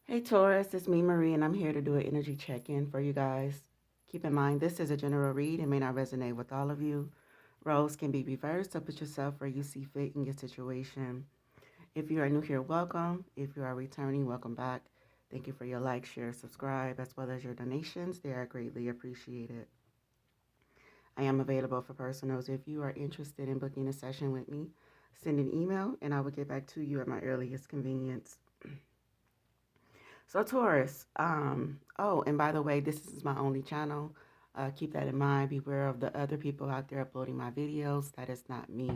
Hey Taurus, it's me Marie, and I'm here to do an energy check-in for you guys. Keep in mind, this is a general read and may not resonate with all of you. Roles can be reversed, so put yourself where you see fit in your situation. If you are new here, welcome. If you are returning, welcome back. Thank you for your like, share, subscribe, as well as your donations. They are greatly appreciated. I am available for personals. If you are interested in booking a session with me, send an email and I will get back to you at my earliest convenience. So Taurus, oh, and by the way, this is my only channel. Keep that in mind. Beware of the other people out there uploading my videos. That is not me.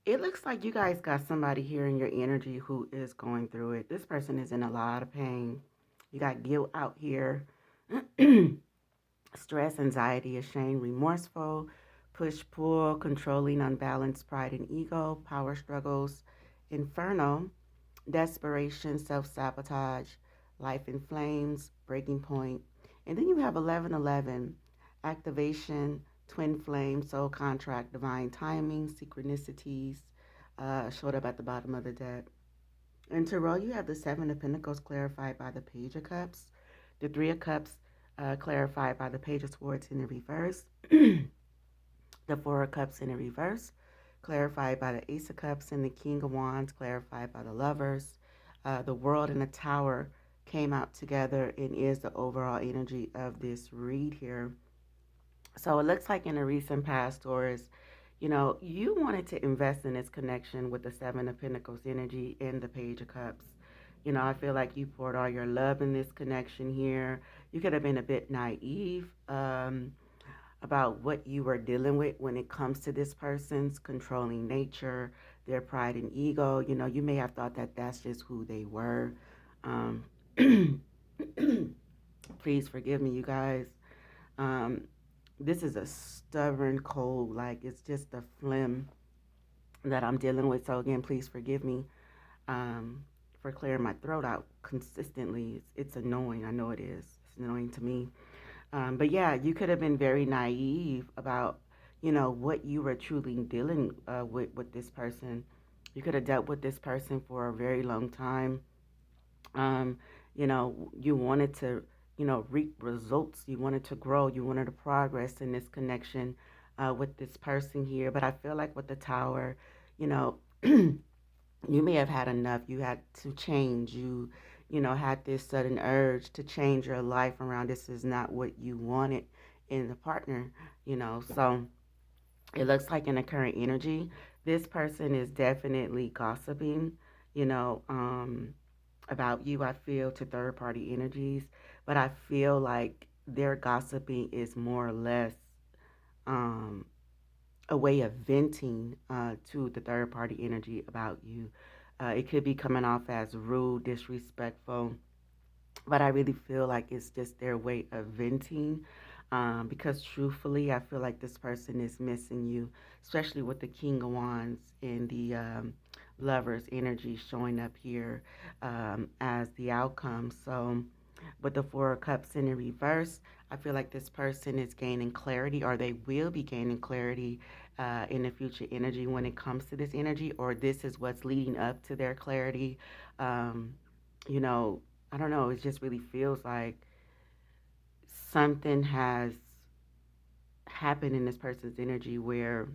It looks like you guys got somebody here in your energy who is going through it. This person is in a lot of pain. You got guilt out here. Stress, anxiety, ashamed, remorseful, push, pull, controlling, unbalanced pride and ego, power struggles, inferno, desperation, self sabotage, life in flames, breaking point. And then you have 1111, activation, twin flame, soul contract, divine timing, synchronicities, showed up at the bottom of the deck. In Tarot, you have the Seven of Pentacles clarified by the Page of Cups, the Three of Cups clarified by the Page of Swords in the reverse, the Four of Cups in the reverse, clarified by the Ace of Cups, and the King of Wands, clarified by the Lovers. The World and the Tower came out together and is the overall energy of this read here. So it looks like in the recent past, Taurus, you wanted to invest in this connection with the Seven of Pentacles energy and the Page of Cups. I feel like you poured all your love in this connection here. You could have been a bit naive. About what you were dealing with when it comes to this person's controlling nature, their pride and ego. You may have thought that that's just who they were. Um, Please forgive me, you guys. Um, this is a stubborn cold, like it's just a phlegm that I'm dealing with. So again, please forgive me for clearing my throat out consistently. It's annoying. I know it is. It's annoying to me. But yeah, you could have been very naive about, what you were truly dealing with this person. You could have dealt with this person for a very long time. Um, you wanted to, reap results. You wanted to grow. You wanted to progress in this connection with this person here. But I feel like with the tower, you know, you may have had enough. You had to change. You had this sudden urge to change your life around. This is not what you wanted in the partner. So it looks like in the current energy, this person is definitely gossiping, you know, um, about you, I feel, to third party energies. But I feel like their gossiping is more or less um, a way of venting to the third party energy about you. It could be coming off as rude, disrespectful, but I really feel like it's just their way of venting. Because truthfully, I feel like this person is missing you, especially with the King of Wands and the Lovers energy showing up here as the outcome. So, with the Four of Cups in the reverse, I feel like this person is gaining clarity, or they will be gaining clarity in the future energy when it comes to this energy, or this is what's leading up to their clarity. Um, you know, I don't know. It just really feels like something has happened in this person's energy where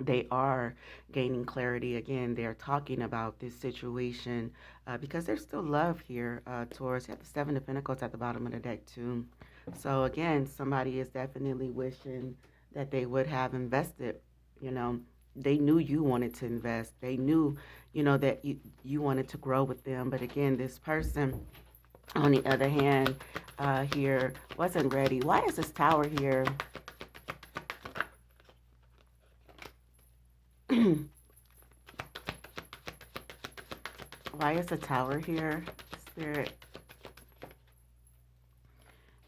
they are gaining clarity again. They're talking about this situation because there's still love here, Taurus. You have the Seven of Pentacles at the bottom of the deck, too. So, again, somebody is definitely wishing that they would have invested. You know, they knew you wanted to invest, they knew, that you wanted to grow with them. But again, this person, on the other hand, here wasn't ready. Why is this tower here? Why is the tower here, Spirit?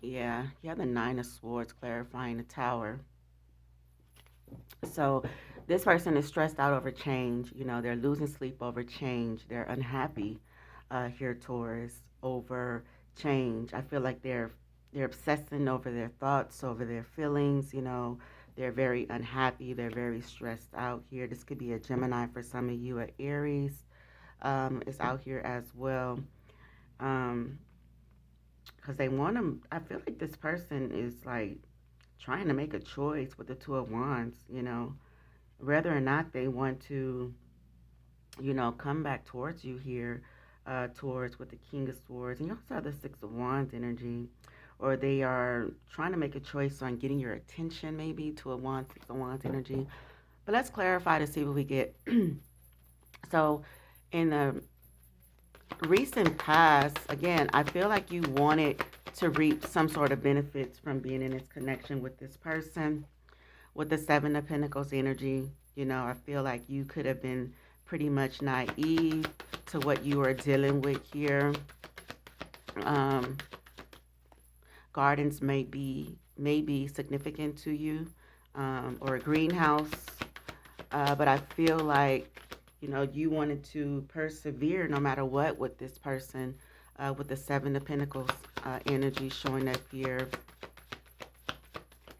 Yeah, you have the Nine of Swords clarifying the tower. So this person is stressed out over change. They're losing sleep over change. They're unhappy here, Taurus, over change. I feel like they're obsessing over their thoughts, over their feelings. They're very unhappy. They're very stressed out here. This could be a Gemini for some of you, at Aries is out here as well. Um, because they want to. I feel like this person is like trying to make a choice with the Two of Wands. Whether or not they want to, come back towards you here, towards with the King of Swords, and you also have the Six of Wands energy, or they are trying to make a choice on getting your attention, maybe to a Wand, Six of Wands energy. But let's clarify to see what we get. So, in the recent past, again, I feel like you wanted to reap some sort of benefits from being in this connection with this person. With the Seven of Pentacles energy, I feel like you could have been pretty much naive to what you are dealing with here. Um, Gardens may be significant to you, or a greenhouse. But I feel like, you wanted to persevere no matter what with this person, with the Seven of Pentacles energy showing up here.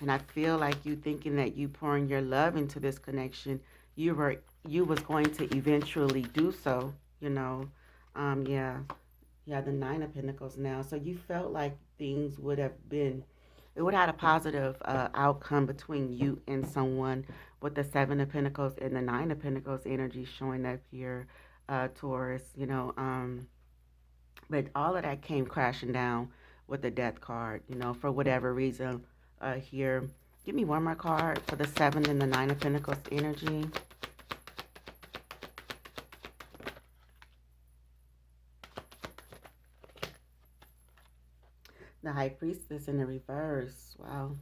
And I feel like you thinking that you pouring your love into this connection, you was going to eventually do so, you know. Yeah. Yeah, the Nine of Pentacles now. So you felt like things would have been, it would have had a positive outcome between you and someone, with the Seven of Pentacles and the Nine of Pentacles energy showing up here, Taurus, but all of that came crashing down with the Death card, for whatever reason, here. Give me one more card for the Seven and the Nine of Pentacles energy. The High Priestess in the reverse. Wow.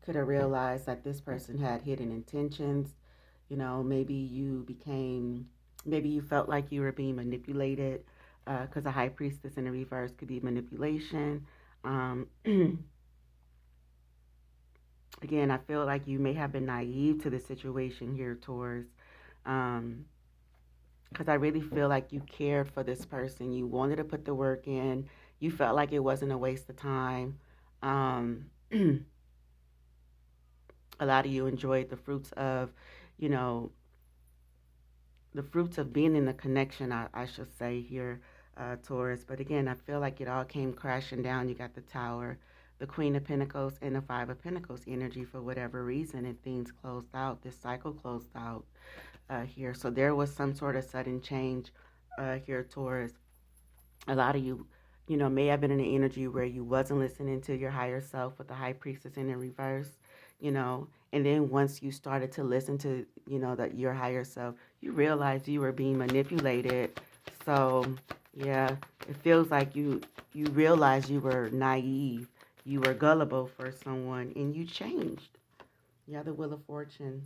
Could have realized that this person had hidden intentions. Maybe you felt like you were being manipulated, because a High Priestess in the reverse could be manipulation. Um, Again, I feel like you may have been naive to the situation here, Taurus. Um, because I really feel like you cared for this person. You wanted to put the work in. You felt like it wasn't a waste of time. Um, a lot of you enjoyed you know, the fruits of being in the connection, I should say here, Taurus. But again, I feel like it all came crashing down. You got the Tower, the Queen of Pentacles, and the Five of Pentacles energy for whatever reason, and things closed out. This cycle closed out here. So there was some sort of sudden change here, Taurus. A lot of you, may have been in an energy where you wasn't listening to your higher self with the High Priestess in the reverse, and then once you started to listen to, that your higher self, you realized you were being manipulated. So, yeah, it feels like you realized you were naive, you were gullible for someone, and you changed. Yeah, the Wheel of Fortune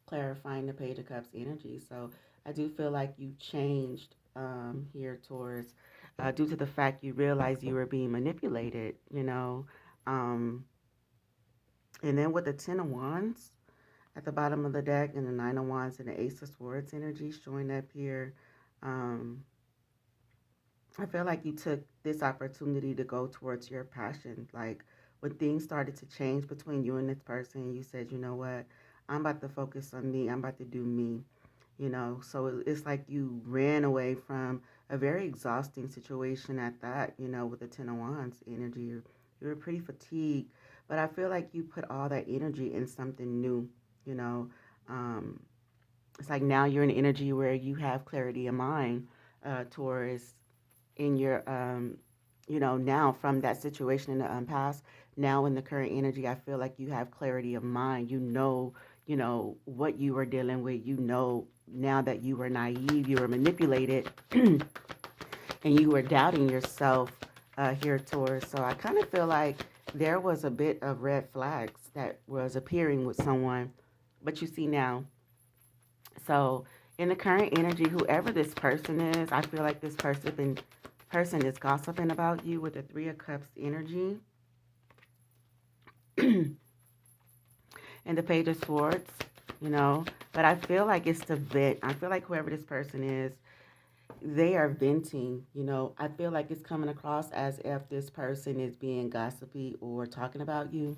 clarifying the Page of Cups energy. So I do feel like you changed here, Taurus, due to the fact you realized you were being manipulated. Um, and then with the Ten of Wands at the bottom of the deck, and the Nine of Wands and the Ace of Swords energy showing up here. Um, I feel like you took this opportunity to go towards your passion. Like, when things started to change between you and this person, you said, you know what, I'm about to focus on me. I'm about to do me. So it's like you ran away from a very exhausting situation at that, with the Ten of Wands energy. You were pretty fatigued, but I feel like you put all that energy in something new. you know. Um, it's like now you're in energy where you have clarity of mind, Taurus, in your now from that situation in the past, now in the current energy, I feel like you have clarity of mind. What you were dealing with. Now that you were naive, you were manipulated, and you were doubting yourself, here, Taurus. So I kind of feel like there was a bit of red flags that was appearing with someone, but you see now. So in the current energy, whoever this person is, I feel like this person is gossiping about you with the Three of Cups energy and the Page of Swords. But I feel like it's the vent. I feel like whoever this person is, they are venting. I feel like it's coming across as if this person is being gossipy or talking about you.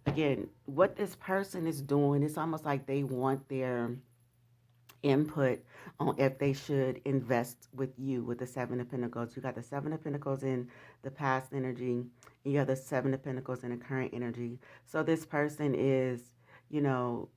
Again, what this person is doing, it's almost like they want their input on if they should invest with you with the Seven of Pentacles. You got the Seven of Pentacles in the past energy, and you have the Seven of Pentacles in the current energy. So this person is, you know,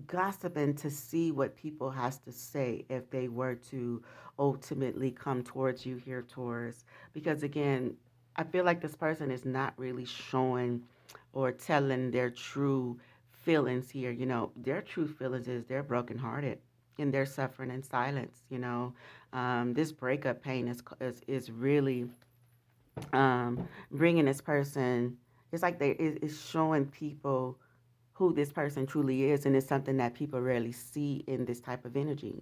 gossiping to see what people has to say if they were to ultimately come towards you here, Taurus. Because again, I feel like this person is not really showing or telling their true feelings here. You know, their true feelings is they're brokenhearted and they're suffering in silence. This breakup pain is really bringing this person. It's like it's showing people who this person truly is, and it's something that people rarely see in this type of energy,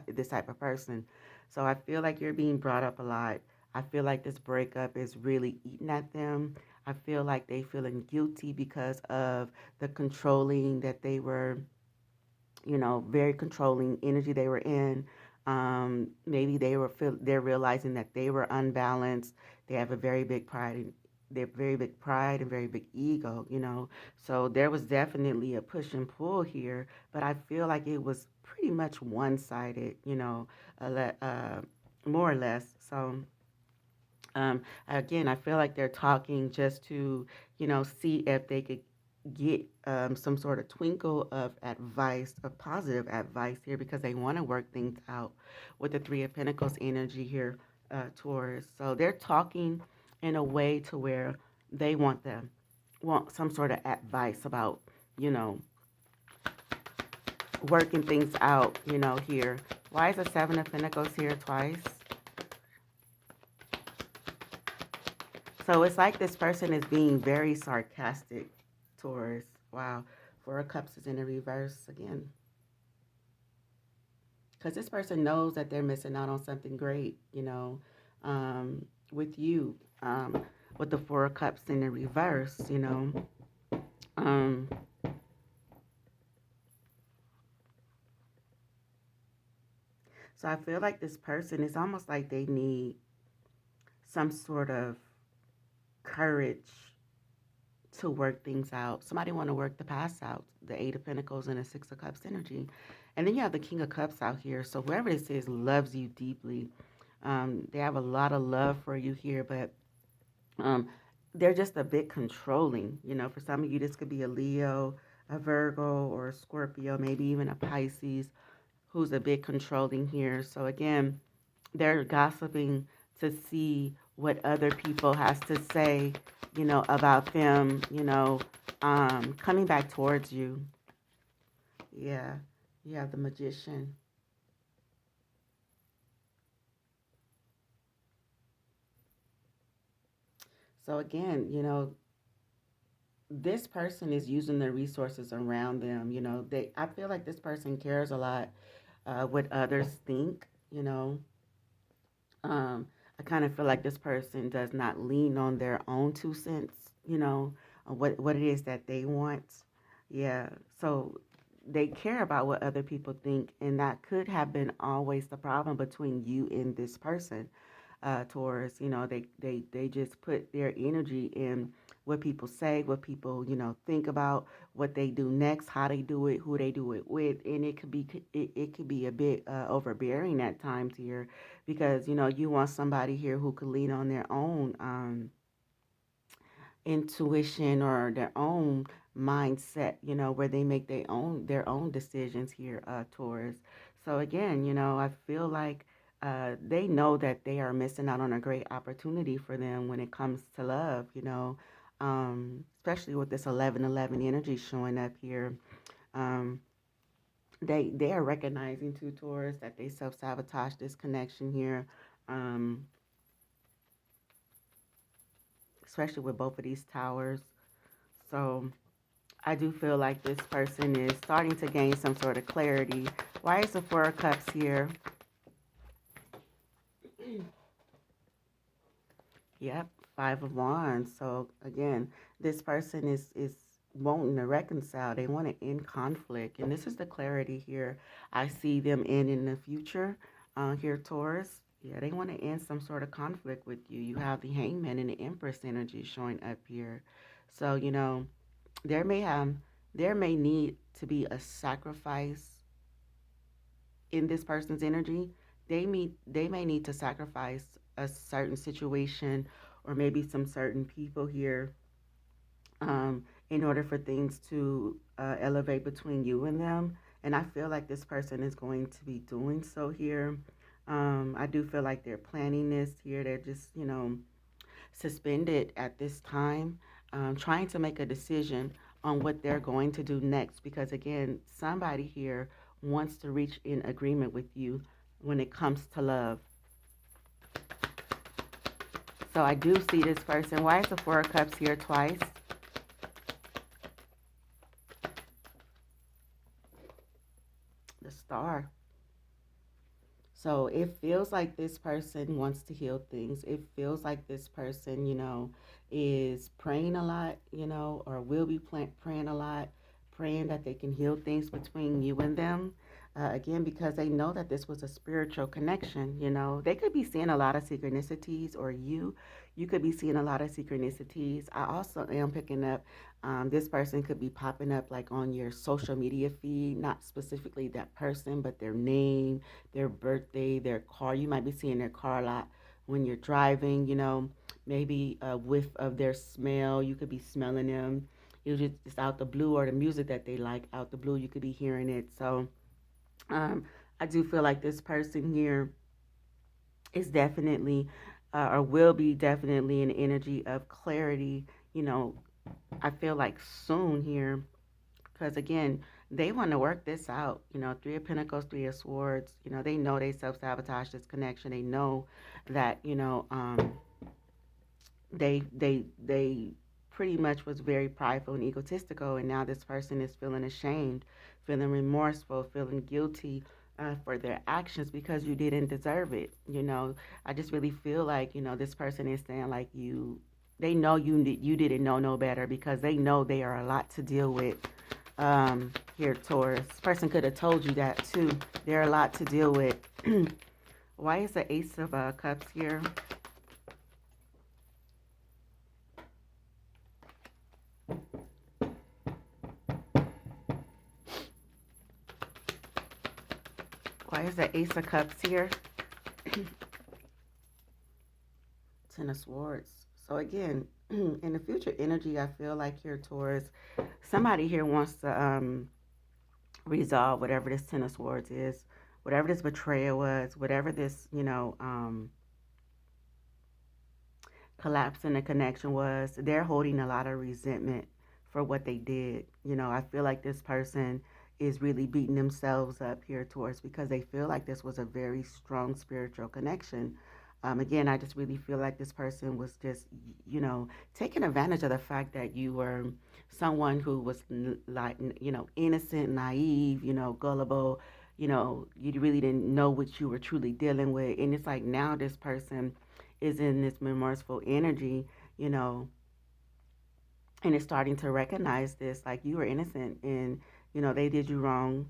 this type of person. So I feel like you're being brought up a lot. I feel like this breakup is really eating at them. I feel like they feeling guilty because of the controlling that they were, very controlling energy they were in. Maybe they're realizing that they were unbalanced. They have a very big pride. They're very big pride and very big ego. So there was definitely a push and pull here, but I feel like it was pretty much one sided. More or less. So again, I feel like they're talking just to, see if they could get some sort of twinkle of advice, of positive advice here, because they want to work things out with the Three of Pentacles energy here, Taurus. So they're talking in a way to where they want some sort of advice about, you know, working things out, here. Why is the Seven of Pentacles here twice? So it's like this person is being very sarcastic, Taurus. Wow. Four of Cups is in the reverse again. Because this person knows that they're missing out on something great, with you, with the Four of Cups in the reverse. Um, so I feel like this person is almost like they need some sort of courage to work things out. Somebody want to work the past out. The Eight of Pentacles and the Six of Cups energy. And then you have the King of Cups out here. So whoever this is loves you deeply. They have a lot of love for you here, but um, they're just a bit controlling. For some of you, this could be a Leo, a Virgo, or a Scorpio, maybe even a Pisces who's a bit controlling here. So again, they're gossiping to see what other people has to say, about them, coming back towards you. Yeah, you have the Magician. So again, this person is using the resources around them. I feel like this person cares a lot what others think. I kind of feel like this person does not lean on their own 2 cents, on what it is that they want. Yeah, so they care about what other people think, and that could have been always the problem between you and this person, Taurus. They just put their energy in what people say, what people, think about, what they do next, how they do it, who they do it with, and it could be a bit overbearing at times here, because you want somebody here who could lean on their own intuition or their own mindset, where they make their own decisions here, Taurus. So again, I feel like they know that they are missing out on a great opportunity for them when it comes to love, especially with this 1111 energy showing up here. Um, they are recognizing too, Taurus, that they self sabotage this connection here, um, especially with both of these towers. So I do feel like this person is starting to gain some sort of clarity. Why is the Four of Cups here? Yep, Five of Wands. So again, this person is wanting to reconcile. They want to end conflict, and this is the clarity here I see them in the future. Here, Taurus. Yeah, they want to end some sort of conflict with you. You have the Hangman and the Empress energy showing up here. So there may have there may need to be a sacrifice in this person's energy, they may need to sacrifice a certain situation or maybe some certain people here, in order for things to elevate between you and them. And I feel like this person is going to be doing so here. I do feel like they're planning this here. They're just, suspended at this time, trying to make a decision on what they're going to do next. Because again, somebody here wants to reach in agreement with you when it comes to love. So I do see this person. Why is the Four of Cups here twice? The Star. So it feels like this person wants to heal things. It feels like this person, is praying a lot, or will be praying a lot, praying that they can heal things between you and them. Again, because they know that this was a spiritual connection, they could be seeing a lot of synchronicities, or you could be seeing a lot of synchronicities. I also am picking up, this person could be popping up like on your social media feed, not specifically that person, but their name, their birthday, their car. You might be seeing their car a lot when you're driving, maybe a whiff of their smell. You could be smelling them. It's out the blue, or the music that they like out the blue. You could be hearing it. So um, I do feel like this person here is definitely, or will be definitely, an energy of clarity. You know, I feel like soon here, because again, they want to work this out. Three of Pentacles, Three of Swords. They know they self sabotage this connection. They know that they pretty much was very prideful and egotistical, and now this person is feeling ashamed, feeling remorseful, feeling guilty. For their actions, because you didn't deserve it. I just really feel like this person is saying like they know you didn't know no better, because they know they are a lot to deal with. Here, Taurus. This person could have told you that too. They're a lot to deal with. Why is the Ace of Cups here? Why is the Ace of Cups here? Ten of Swords. So again, in the future energy, I feel like here, Taurus, somebody here wants to resolve whatever this Ten of Swords is, whatever this betrayal was, whatever this, collapse in the connection was. They're holding a lot of resentment for what they did. I feel like this person is really beating themselves up here, Taurus, because they feel like this was a very strong spiritual connection. Again, I just really feel like this person was just, taking advantage of the fact that you were someone who was like, innocent, naive, gullible. You really didn't know what you were truly dealing with. And it's like now this person is in this remorseful energy, you know, and is starting to recognize this, like you were innocent, and they did you wrong.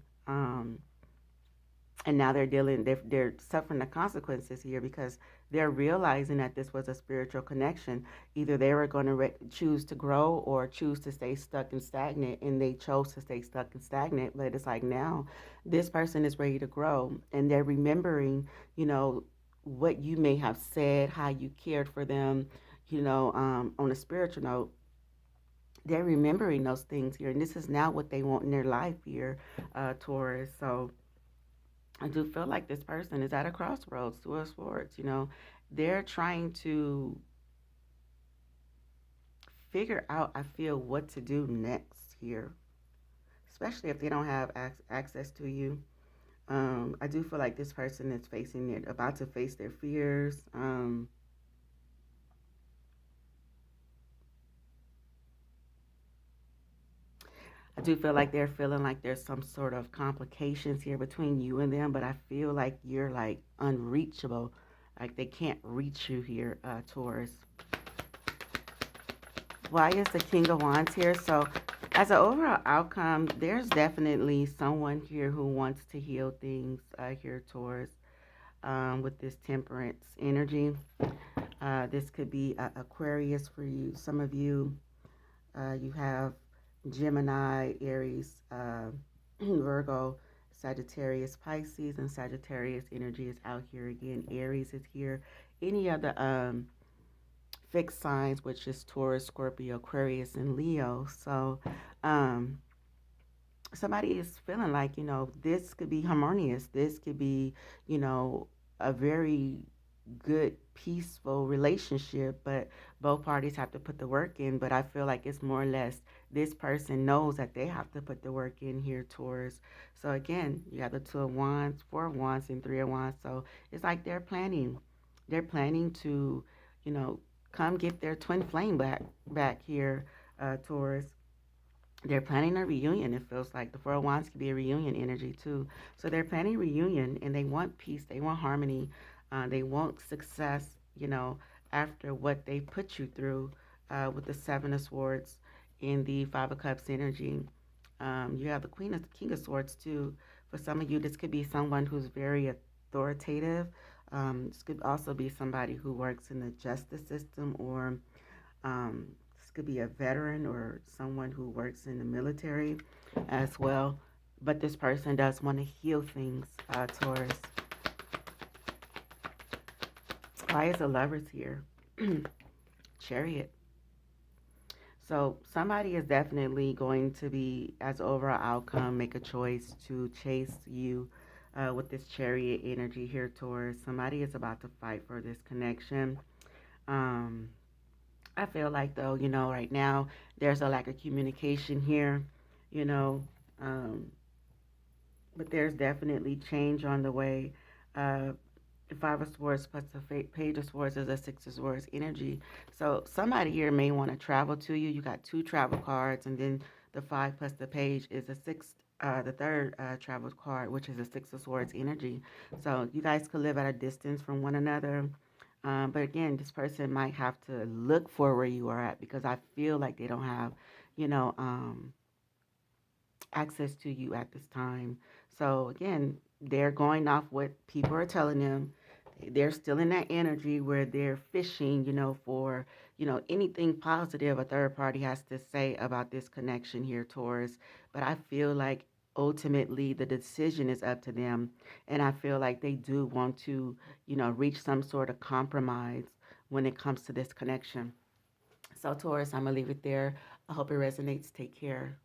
And now they're suffering the consequences here, because they're realizing that this was a spiritual connection. Either they were going to choose to grow or choose to stay stuck and stagnant, and they chose to stay stuck and stagnant. But it's like now this person is ready to grow, and they're remembering, what you may have said, how you cared for them, on a spiritual note. They're remembering those things here, and this is now what they want in their life here, Taurus. So I do feel like this person is at a crossroads, Two of Swords. They're trying to figure out, I feel, what to do next here, especially if they don't have access to you. I do feel like this person is facing it, about to face their fears. I do feel like they're feeling like there's some sort of complications here between you and them, but I feel like you're like unreachable. Like they can't reach you here, Taurus. Why is the King of Wands here? So, as an overall outcome, there's definitely someone here who wants to heal things here, Taurus, with this temperance energy. This could be Aquarius for you. Some of you, you have Gemini, Aries, Virgo. Sagittarius, Pisces, and Sagittarius energy is out here again. Aries is here. Any other fixed signs, which is Taurus, Scorpio, Aquarius, and Leo. So, um, somebody is feeling like, this could be harmonious. This could be, you know, a very good, peaceful relationship, but both parties have to put the work in. But I feel like it's more or less this person knows that they have to put the work in here towards. So again, you have the Two of Wands, Four of Wands, and Three of Wands. So it's like they're planning. They're planning to, you know, come get their twin flame back here, Taurus. They're planning a reunion. It feels like the Four of Wands could be a reunion energy too. So they're planning a reunion, and they want peace. They want harmony. They want success. After what they put you through, with the Seven of Swords in the Five of Cups energy. You have the King of Swords too. For some of you, this could be someone who's very authoritative. This could also be somebody who works in the justice system, or this could be a veteran or someone who works in the military as well. But this person does want to heal things, Taurus. Why is the lovers here? Chariot. So somebody is definitely going to be, as overall outcome, make a choice to chase you with this chariot energy here, Taurus. Somebody is about to fight for this connection. Um, I feel like, though, right now there's a lack of communication here, you know, um, but there's definitely change on the way. Uh, the Five of Swords plus the Page of Swords is a Six of Swords energy. So somebody here may want to travel to you. You got two travel cards, and then the Five plus the Page is a sixth. The third travel card, which is a Six of Swords energy. So you guys could live at a distance from one another. But again, this person might have to look for where you are at, because I feel like they don't have, you know, access to you at this time. So again, they're going off what people are telling them. They're still in that energy where they're fishing, for, anything positive a third party has to say about this connection here, Taurus. But I feel like ultimately the decision is up to them. And I feel like they do want to, reach some sort of compromise when it comes to this connection. So, Taurus, I'm going to leave it there. I hope it resonates. Take care.